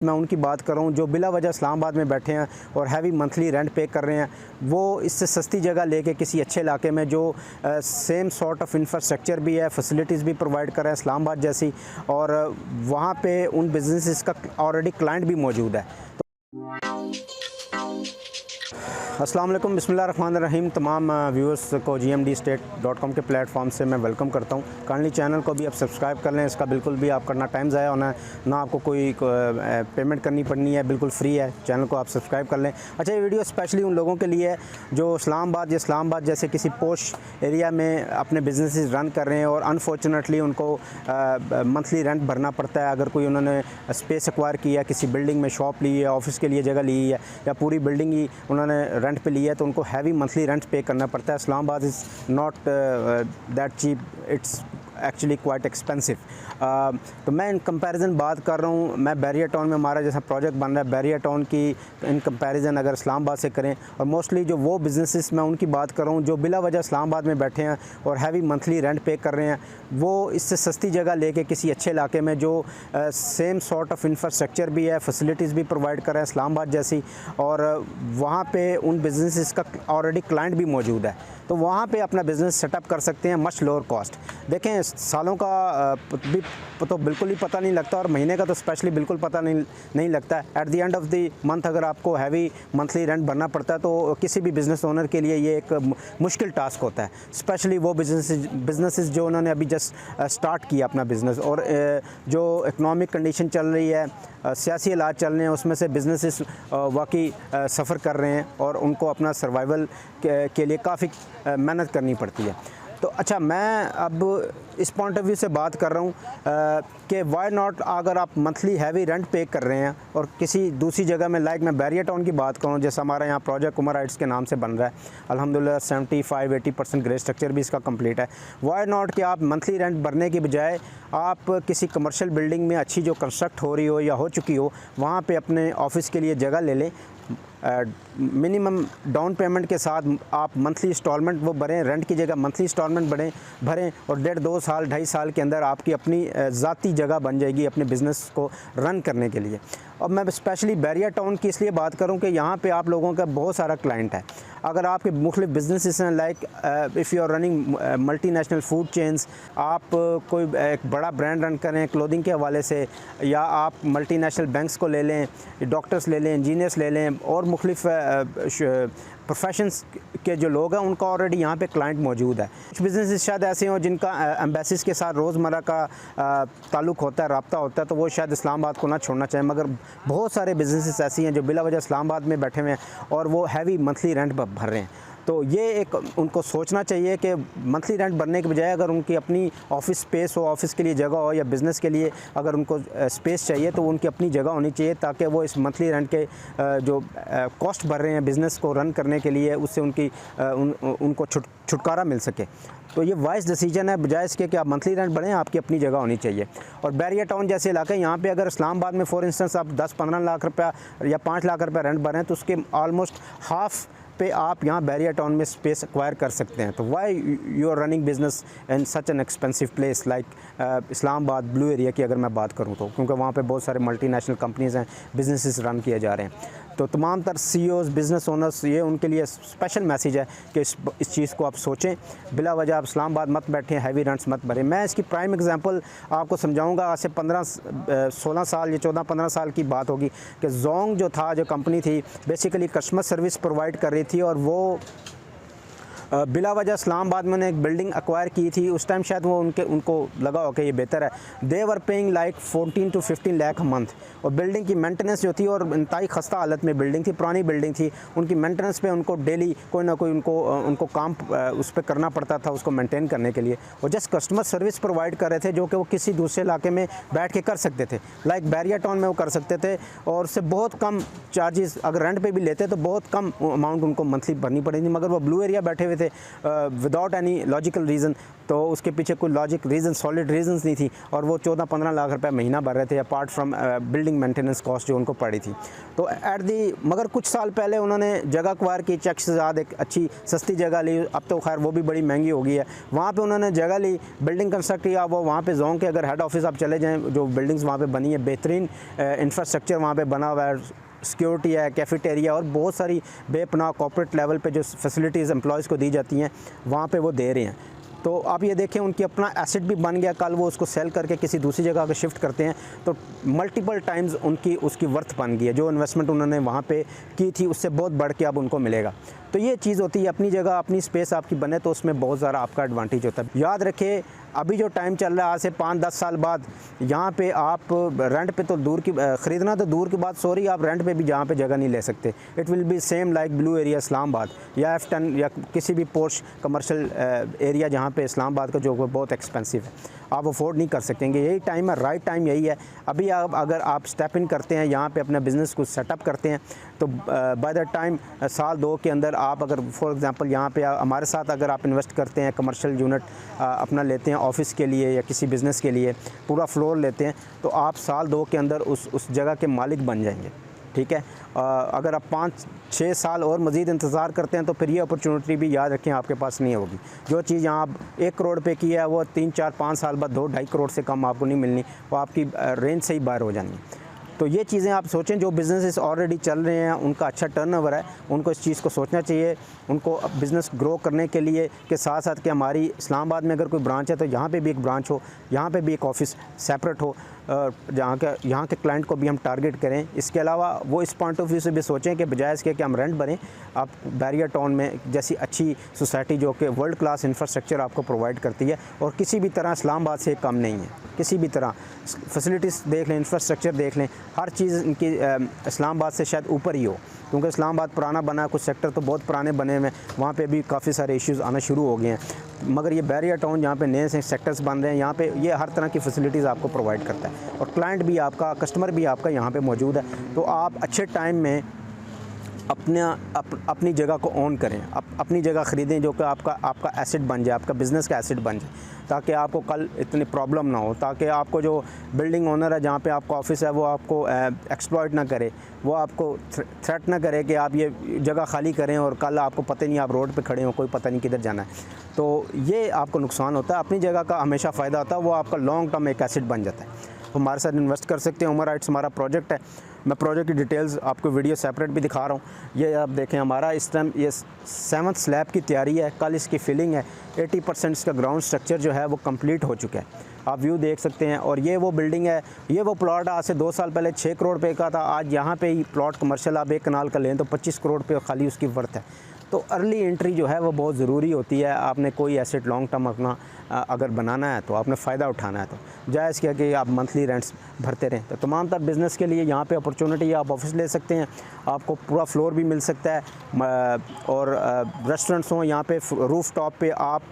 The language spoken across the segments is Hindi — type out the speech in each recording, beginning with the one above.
मैं उनकी बात कर रहा हूँ जो बिला वजह इस्लामाबाद में बैठे हैं और हैवी मंथली रेंट पे कर रहे हैं। वो इससे सस्ती जगह लेके किसी अच्छे इलाके में जो सेम सॉर्ट ऑफ इंफ्रास्ट्रक्चर भी है, फैसिलिटीज़ भी प्रोवाइड कर रहे हैं इस्लामाबाद जैसी, और वहाँ पे उन बिजनेसेस का ऑलरेडी क्लाइंट भी मौजूद है। अस्सलाम वालेकुम, बिस्मिल्लाहिर्रहमानिर्रहीम। तमाम व्यूअर्स को gmdstate.com के प्लेटफॉर्म से मैं वेलकम करता हूँ। काइंडली चैनल को भी आप सब्सक्राइब कर लें, इसका बिल्कुल भी आपका ना टाइम ज़ाया होना है, ना आपको कोई पेमेंट करनी पड़नी है, बिल्कुल फ्री है। चैनल को आप सब्सक्राइब कर लें। अच्छा, ये वीडियो स्पेशली उन लोगों के लिए है जो इस्लामाबाद जैसे किसी पोश एरिया में अपने बिजनेसेस रन कर रहे हैं और अनफॉर्चुनेटली उनको मंथली रेंट भरना पड़ता है। अगर कोई उन्होंने स्पेस एक्वायर किया, किसी बिल्डिंग में शॉप ली है, ऑफिस के लिए जगह ली है, या पूरी बिल्डिंग ही उन्होंने रेंट पे लिया है, तो उनको हैवी मंथली रेंट पे करना पड़ता है। Islamabad is not that cheap, it's actually quite expensive. तो मैं इन कंपैरिजन बात कर रहा हूँ। मैं बैरियर टाउन में हमारा जैसा प्रोजेक्ट बन रहा है, बैरियर टाउन की इन कंपैरिजन अगर इस्लामाबाद से करें, और मोस्टली जो वो बिजनेसेस मैं उनकी बात कर रहा हूँ जो बिला वजह इस्लामाबाद में बैठे हैं और हैवी मंथली रेंट पे कर रहे हैं, वो इससे सस्ती जगह लेके किसी अच्छे इलाके में जो सेम सॉर्ट ऑफ इंफ्रास्ट्रक्चर भी है, फैसिलिटीज़ भी प्रोवाइड कर रहे हैं इस्लामाबाद जैसी, और वहाँ पे उन बिजनेसेस का ऑलरेडी क्लाइंट भी मौजूद है, तो वहाँ पे अपना बिज़नेस सेटअप कर सकते हैं मच लोअर कॉस्ट। देखें, सालों का भी तो बिल्कुल ही पता नहीं लगता, और महीने का तो स्पेशली बिल्कुल पता नहीं लगता। At the end of the month अगर आपको हैवी मंथली रेंट भरना पड़ता है तो किसी भी बिज़नेस ओनर के लिए ये एक मुश्किल टास्क होता है, स्पेशली वो बिज़नेसेस जो उन्होंने अभी जस्ट स्टार्ट किया अपना बिज़नेस, और जो इकनॉमिक कंडीशन चल रही है, सियासी हालात चल रहे हैं, उसमें से बिज़नेसेस वाकई सफ़र कर रहे हैं और उनको अपना सर्वाइवल के लिए काफ़ी मेहनत करनी पड़ती है। तो अच्छा, मैं अब इस पॉइंट ऑफ व्यू से बात कर रहा हूँ कि वाई नॉट, अगर आप मंथली हैवी रेंट पे कर रहे हैं और किसी दूसरी जगह में, लाइक मैं बैरियर टाउन की बात करूँ, जैसे हमारा यहाँ प्रोजेक्ट उमर हाइट्स के नाम से बन रहा है, अल्हम्दुलिल्लाह 75-80% ग्रे स्ट्रक्चर भी इसका कंप्लीट है। वाई नॉट कि आप मंथली रेंट भरने के बजाय आप किसी कमर्शियल बिल्डिंग में अच्छी जो कंस्ट्रक्ट हो रही हो या हो चुकी हो, वहाँ पर अपने ऑफिस के लिए जगह ले लें। मिनिमम डाउन पेमेंट के साथ आप मंथली इंस्टॉलमेंट वो भरें, रेंट की जगह मंथली इंस्टॉलमेंट भरें, और 1.5-2 साल 2.5 साल के अंदर आपकी अपनी ज़ाती जगह बन जाएगी अपने बिज़नेस को रन करने के लिए। और मैं स्पेशली बैरियर टाउन की इसलिए बात करूं कि यहाँ पे आप लोगों का बहुत सारा क्लाइंट है। अगर आपके मुख्तलिफ बिजनेसेस हैं, like if you are running multinational food chains, आप कोई एक बड़ा ब्रांड रन करें क्लोथिंग के हवाले से, या आप मल्टीनेशनल बैंक्स को ले लें, डॉक्टर्स ले लें, इंजीनियर्स ले लें, और मुख्तलिफ प्रोफेशंस के जो लोग हैं उनका ऑलरेडी यहाँ पे क्लाइंट मौजूद है। कुछ बिज़नेस शायद ऐसे हों जिनका एम्बेसीज़ के साथ रोज़मर्रा का ताल्लुक़ होता है, रब्ता होता है, तो वो शायद इस्लामाबाद को ना छोड़ना चाहें, मगर बहुत सारे बिज़नेसेस ऐसी हैं जो बिला वजह इस्लामाबाद में बैठे हुए हैं और वो हैवी मंथली रेंट भर रहे हैं। तो ये एक उनको सोचना चाहिए कि मंथली रेंट भरने के बजाय अगर उनकी अपनी ऑफिस स्पेस हो, ऑफिस के लिए जगह हो, या बिज़नेस के लिए अगर उनको स्पेस चाहिए तो उनकी अपनी जगह होनी चाहिए, ताकि वो इस मंथली रेंट के जो कॉस्ट भर रहे हैं बिज़नेस को रन करने के लिए, उससे उनको छुटकारा मिल सके। तो ये वाइस डिसीजन है, बजाय इसके कि आप मंथली रेंट भरें, आपकी अपनी जगह होनी चाहिए। और बैरियर टाउन जैसे इलाके, यहाँ पे अगर इस्लामाबाद में फॉर इंस्टेंस आप 10-15 लाख रुपया या 5 लाख रुपया रेंट भरें, तो उसके ऑलमोस्ट हाफ़ पे आप यहाँ बैरियर टाउन में स्पेस एक्वायर कर सकते हैं। तो why you are running business in such an expensive place like Islamabad Blue Area की अगर मैं बात करूँ तो, क्योंकि वहाँ पे बहुत सारे मल्टीनेशनल कंपनीज़ हैं, बिजनेसेस रन किए जा रहे हैं। तो तमाम तर CEOs, बिज़नेस ओनर्स, ये उनके लिए स्पेशल मैसेज है कि इस चीज़ को आप सोचें, बिला वजह आप इस्लामाबाद मत बैठें, हैवी रेंट्स मत भरें। मैं इसकी प्राइम एग्जांपल आपको समझाऊंगा। आज से 16 साल या 14-15 साल की बात होगी कि जोंग जो था, जो कंपनी थी, बेसिकली कस्टमर सर्विस प्रोवाइड कर रही थी, और वो बिला वजह इस्लामाबाद में एक बिल्डिंग एक्वायर की थी। उस टाइम शायद वो उनको लगा हो कि ये बेहतर है। They were paying like 14-15 lakh month, और बिल्डिंग की मेंटेनेंस जो थी, और इंतहाई खस्ता हालत में बिल्डिंग थी, पुरानी बिल्डिंग थी, उनकी मेंटेनेंस पे उनको डेली कोई ना कोई उनको काम उस पर करना पड़ता था उसको मेंटेन करने के लिए। वो जस्ट कस्टमर सर्विस प्रोवाइड कर रहे थे जो कि वो किसी दूसरे इलाके में बैठ के कर सकते थे, लाइक बैरियर टाउन में वो कर सकते थे, और उससे बहुत कम चार्जेस, अगर रेंट पे भी लेते तो बहुत कम अमाउंट उनको मंथली भरनी पड़ेगी। मगर वो ब्लू एरिया बैठे हुए थे, थे विदाउट एनी लॉजिकल रीज़न, तो उसके पीछे कोई लॉजिक रीज़न, सॉलिड रीजंस नहीं थी, और वो 14-15 लाख रुपए महीना भर रहे थे apart from building maintenance cost जो उनको पड़ी थी। तो मगर कुछ साल पहले उन्होंने जगह एक्वायर की, चेक से ज़्यादा एक अच्छी सस्ती जगह ली, अब तो खैर वो भी बड़ी महंगी हो गई है। वहाँ पे उन्होंने जगह ली, बिल्डिंग कंस्ट्रक्ट किया, वो वहाँ पे जोन के अगर हेड ऑफिस आप चले जाएँ, जो बिल्डिंग्स वहाँ पे बनी है, बेहतरीन इंफ्रास्ट्रक्चर वहाँ पे बना हुआ है, सिक्योरिटी है, कैफेटेरिया और बहुत सारी बेपनाह कॉर्पोरेट लेवल पे जो फैसिलिटीज़ एम्प्लॉयज़ को दी जाती हैं वहाँ पे वो दे रहे हैं। तो आप ये देखें उनकी अपना एसेट भी बन गया, कल वो उसको सेल करके किसी दूसरी जगह पे शिफ्ट करते हैं तो मल्टीपल टाइम्स उनकी उसकी वर्थ बन गई है। जो इन्वेस्टमेंट उन्होंने वहाँ पे की थी उससे बहुत बढ़ के अब उनको मिलेगा। तो ये चीज़ होती है, अपनी जगह अपनी स्पेस आपकी बने तो उसमें बहुत ज़्यादा आपका एडवांटेज होता है। याद रखें अभी जो टाइम चल रहा है, आज से 5-10 साल बाद यहाँ पे आप रेंट पे तो दूर की, ख़रीदना तो दूर की बात, सॉरी, आप रेंट पे भी जहाँ पे जगह नहीं ले सकते। It will be same like blue area Islamabad या F10 या किसी भी पोर्श कमर्शियल एरिया जहाँ पे इस्लामाबाद का जो बहुत एक्सपेंसिव है, आप अफोर्ड नहीं कर सकेंगे। यही टाइम है, राइट टाइम यही है। अभी आप अगर आप स्टेप इन करते हैं, यहाँ पे अपना बिज़नेस को सेटअप करते हैं, तो बाय द टाइम साल 2 के अंदर आप अगर फॉर एग्ज़ाम्पल यहाँ पे हमारे साथ अगर आप इन्वेस्ट करते हैं, कमर्शियल यूनिट अपना लेते हैं ऑफ़िस के लिए या किसी बिज़नेस के लिए, पूरा फ्लोर लेते हैं, तो आप साल 2 के अंदर उस जगह के मालिक बन जाएंगे। ठीक है, अगर आप 5-6 साल और मज़ीद इंतज़ार करते हैं तो फिर ये अपॉर्चुनिटी भी याद रखें आपके पास नहीं होगी। जो चीज़ यहाँ आप 1 करोड़ पे की है वो 3-4-5 साल बाद 2-2.5 करोड़ से कम आपको नहीं मिलनी, वो आपकी रेंज से ही बाहर हो जानी है। तो ये चीज़ें आप सोचें, जो बिज़नेस ऑलरेडी चल रहे हैं, उनका अच्छा टर्नओवर है, उनको इस चीज़ को सोचना चाहिए। उनको बिज़नेस ग्रो करने के लिए के साथ साथ कि हमारी इस्लामाबाद में अगर कोई ब्रांच है तो यहाँ पे भी एक ब्रांच हो, यहाँ पे भी एक ऑफ़िस सेपरेट हो, यहाँ के क्लाइंट को भी हम टारगेट करें। इसके अलावा वो इस पॉइंट ऑफ व्यू से भी सोचें कि बजाय इसके कि हम रेंट भरें, आप बैरियर टाउन में जैसी अच्छी सोसाइटी जो कि वर्ल्ड क्लास इंफ्रास्ट्रक्चर आपको प्रोवाइड करती है और किसी भी तरह इस्लामाबाद से कम नहीं है, किसी भी तरह फैसिलिटीज़ देख लें, इंफ्रास्ट्रक्चर देख लें, हर चीज़ इनकी इस्लामाबाद से शायद ऊपर ही हो, क्योंकि इस्लामाबाद पुराना बना है, कुछ सेक्टर तो बहुत पुराने बने हुए हैं, वहाँ पे भी काफ़ी सारे इश्यूज़ आना शुरू हो गए हैं। मगर ये बैरियर टाउन जहाँ पे नए से सेक्टर्स बन रहे हैं, यहाँ पे ये हर तरह की फैसिलिटीज़ आपको प्रोवाइड करता है और क्लाइंट भी आपका, कस्टमर भी आपका यहाँ पे मौजूद है। तो आप अच्छे टाइम में अपनी जगह को ऑन करें, अपनी जगह ख़रीदें जो कि आपका एसेट बन जाए, आपका बिज़नेस का एसेट बन जाए, ताकि आपको कल इतनी प्रॉब्लम ना हो, ताकि आपको जो बिल्डिंग ओनर है जहाँ पे आपका ऑफिस है वो आपको एक्सप्लॉइट ना करे, वो आपको थ्रेट ना करे कि आप ये जगह खाली करें और कल आपको पता नहीं आप रोड पे खड़े हो, कोई पता नहीं किधर जाना है। तो ये आपको नुकसान होता है। अपनी जगह का हमेशा फ़ायदा होता है, वो आपका लॉन्ग टर्म एक एसेट बन जाता है। हमारे साथ इन्वेस्ट कर सकते हैं। उमर हाइट्स हमारा प्रोजेक्ट है, मैं प्रोजेक्ट की डिटेल्स आपको वीडियो सेपरेट भी दिखा रहा हूँ। ये आप देखें, हमारा इस टाइम ये 7th स्लैब की तैयारी है, कल इसकी फिलिंग है। 80% इसका ग्राउंड स्ट्रक्चर जो है वो कंप्लीट हो चुका है, आप व्यू देख सकते हैं। और ये वो बिल्डिंग है, ये वो प्लॉट आज से 2 साल पहले 6 करोड़ पे का था, आज यहाँ पे ही प्लॉट कमर्शियल आप 1 कनाल का लें तो 25 करोड़ पे खाली उसकी वर्थ है। तो अर्ली एंट्री जो है वो बहुत ज़रूरी होती है। आपने कोई एसेट लॉन्ग टर्म अपना अगर बनाना है तो आपने फ़ायदा उठाना है, तो जायज़ किया कि आप मंथली रेंट्स भरते रहें। तो तमाम तर बिज़नेस के लिए यहाँ पे अपॉर्चुनिटी है, आप ऑफिस ले सकते हैं, आपको पूरा फ्लोर भी मिल सकता है और रेस्टोरेंट्स हों यहाँ पे, रूफ टॉप पे आप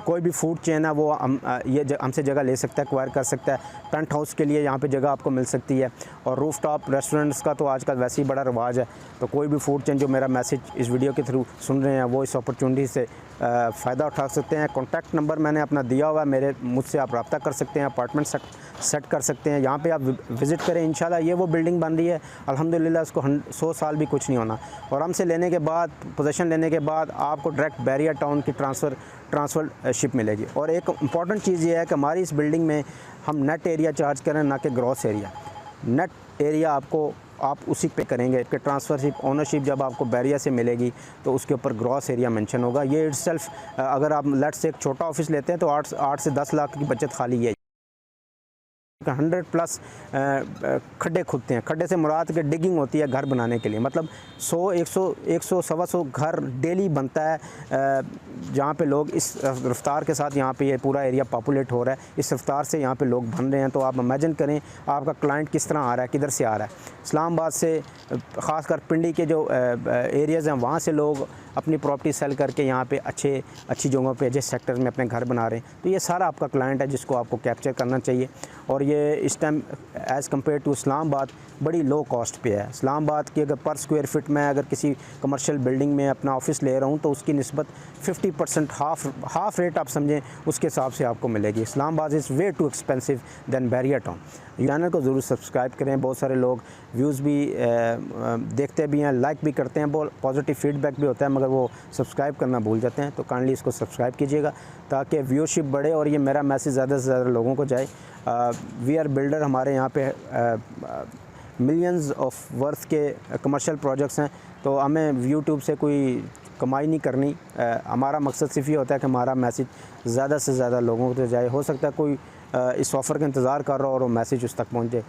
कोई भी फूड चेन है वो हमसे जगह ले सकता है, एक्वायर कर सकता है। पेंट हाउस के लिए यहाँ पे जगह आपको मिल सकती है और रूफ टॉप रेस्टोरेंट्स का तो आजकल वैसे ही बड़ा रिवाज है। तो कोई भी फूड चेन जो मेरा मैसेज इस वीडियो के थ्रू सुन रहे हैं वो इस अपॉर्चुनिटी से फ़ायदा उठा सकते हैं। कॉन्टैक्ट नंबर मैंने अपना दिया हुआ है, मुझसे आप रब्ता कर सकते हैं, अपार्टमेंट सेट कर सकते हैं। यहाँ पे आप विज़िट करें, इंशाल्लाह ये वो बिल्डिंग बन रही है, अल्हम्दुलिल्लाह उसको 100 साल भी कुछ नहीं होना। और हमसे लेने के बाद, पोजीशन लेने के बाद आपको डायरेक्ट बैरियर टाउन की ट्रांसफ़रशिप मिलेगी। और एक इम्पॉर्टेंट चीज़ ये है कि हमारी इस बिल्डिंग में हम नेट एरिया चार्ज करें, ना कि ग्रॉस एरिया। नेट एरिया आप उसी पे करेंगे कि ट्रांसफ़रशिप ओनरशिप जब आपको बैरियर से मिलेगी तो उसके ऊपर ग्रॉस एरिया मेंशन होगा। ये इटसेल्फ अगर आप लेट्स से एक छोटा ऑफिस लेते हैं तो 8 से 10 लाख की बचत खाली है। 100+ खड्डे खुदते हैं। खड्डे से मुराद के डिगिंग होती है घर बनाने के लिए, मतलब 100, 100, 100 घर डेली बनता है जहाँ पे लोग इस रफ्तार के साथ यहाँ पे ये पूरा एरिया पॉपुलेट हो रहा है, इस रफ्तार से यहाँ पे लोग बन रहे हैं। तो आप इमेजिन करें आपका क्लाइंट किस तरह आ रहा है, किधर से आ रहा है। इस्लामाबाद से, ख़ासकर पिंडी के जो एरियाज़ हैं वहाँ से लोग अपनी प्रॉपर्टी सेल करके यहाँ पे अच्छी जगहों पे, अच्छे सेक्टर में अपने घर बना रहे हैं। तो ये सारा आपका क्लाइंट है जिसको आपको कैप्चर करना चाहिए। और ये ये इस time as compare to Islamabad बड़ी लो कॉस्ट पे है। इस्लामाबाद की अगर पर स्क्वायर फिट मैं अगर किसी कमर्शियल बिल्डिंग में अपना ऑफिस ले रहा हूँ तो उसकी निस्बत 50% हाफ़ रेट आप समझें उसके हिसाब से आपको मिलेगी। Islamabad is way too expensive than barrier town. Channel को ज़रूर सब्सक्राइब करें। बहुत सारे लोग व्यूज़ भी देखते भी हैं, लाइक भी करते हैं, बहुत पॉजिटिव फीडबैक भी होता है, मगर वो सब्सक्राइब करना भूल जाते हैं। तो काइंडली इसको सब्सक्राइब कीजिएगा ताकि व्यूअरशिप बढ़े और ये मेरा मैसेज ज़्यादा से ज़्यादा लोगों को जाए। वी आर बिल्डर, हमारे यहाँ पे मिलियंस ऑफ वर्थ के कमर्शियल प्रोजेक्ट्स हैं, तो हमें यूट्यूब से कोई कमाई नहीं करनी। हमारा मकसद सिर्फ ये होता है कि हमारा मैसेज ज़्यादा से ज़्यादा लोगों को जाए। हो सकता है कोई इस ऑफ़र का इंतज़ार कर रहा हो और वो मैसेज उस तक पहुँचे,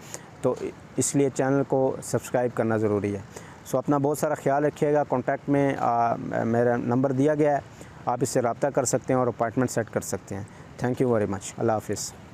तो इसलिए चैनल को सब्सक्राइब करना ज़रूरी है। सो अपना बहुत सारा ख्याल रखिएगा। कॉन्टैक्ट में मेरा नंबर दिया गया है, आप इससे रब्ता कर सकते हैं और अपॉइंटमेंट सेट कर सकते हैं। Thank you very much. Allah हाफ़िज़।